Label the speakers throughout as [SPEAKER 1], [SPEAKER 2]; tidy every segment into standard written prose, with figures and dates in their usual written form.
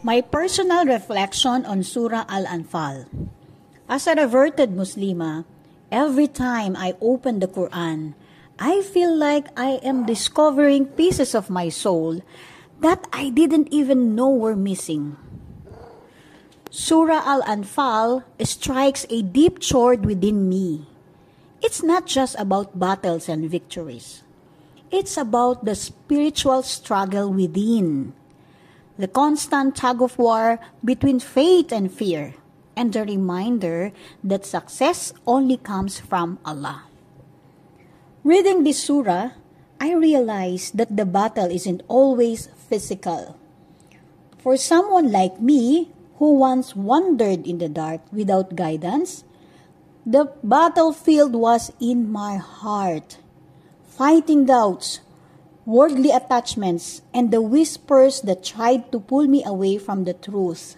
[SPEAKER 1] My personal reflection on Surah Al-Anfal. As a reverted Muslima, every time I open the Quran, I feel like I am discovering pieces of my soul that I didn't even know were missing. Surah Al-Anfal strikes a deep chord within me. It's not just about battles and victories. It's about the spiritual struggle within, the constant tug of war between faith and fear, and the reminder that success only comes from Allah. Reading this surah, I realized that the battle isn't always physical. For someone like me, who once wandered in the dark without guidance, the battlefield was in my heart, fighting doubts, worldly attachments, and the whispers that tried to pull me away from the truth.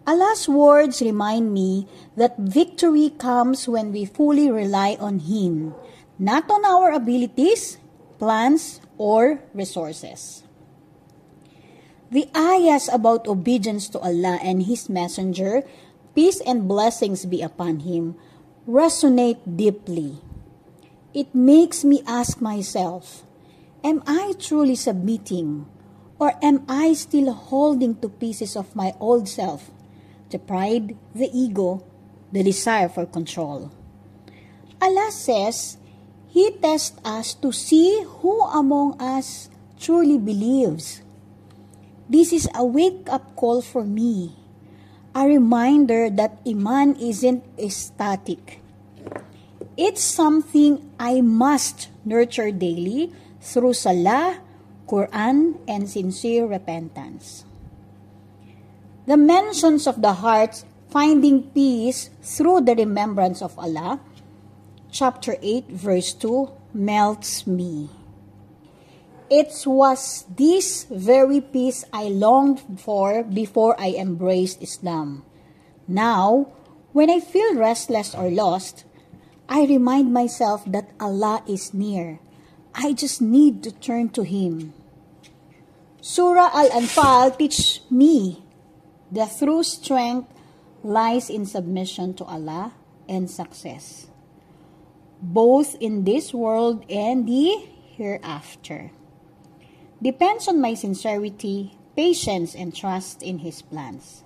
[SPEAKER 1] Allah's words remind me that victory comes when we fully rely on Him, not on our abilities, plans, or resources. The ayahs about obedience to Allah and His Messenger, peace and blessings be upon Him, resonate deeply. It makes me ask myself, am I truly submitting, or am I still holding to pieces of my old self, the pride, the ego, the desire for control? Allah says He tests us to see who among us truly believes. This is a wake-up call for me, a reminder that Iman isn't static. It's something I must nurture daily through Salah, Quran, and sincere repentance. The mentions of the heart finding peace through the remembrance of Allah, chapter 8, verse 2, melts me. It was this very peace I longed for before I embraced Islam. Now, when I feel restless or lost, I remind myself that Allah is near. I just need to turn to Him. Surah Al-Anfal teaches me the true strength lies in submission to Allah and success, both in this world and the hereafter. Depends on my sincerity, patience, and trust in His plans.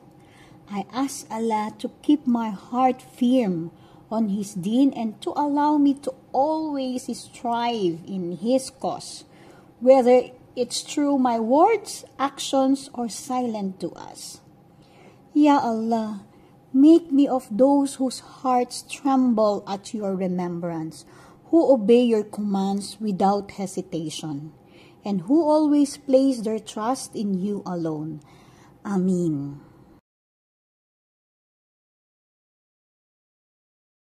[SPEAKER 1] I ask Allah to keep my heart firm on His deen and to allow me to always strive in His cause, whether it's through my words, actions, or silent to us. Ya Allah, make me of those whose hearts tremble at Your remembrance, who obey Your commands without hesitation, and who always place their trust in You alone. Amen.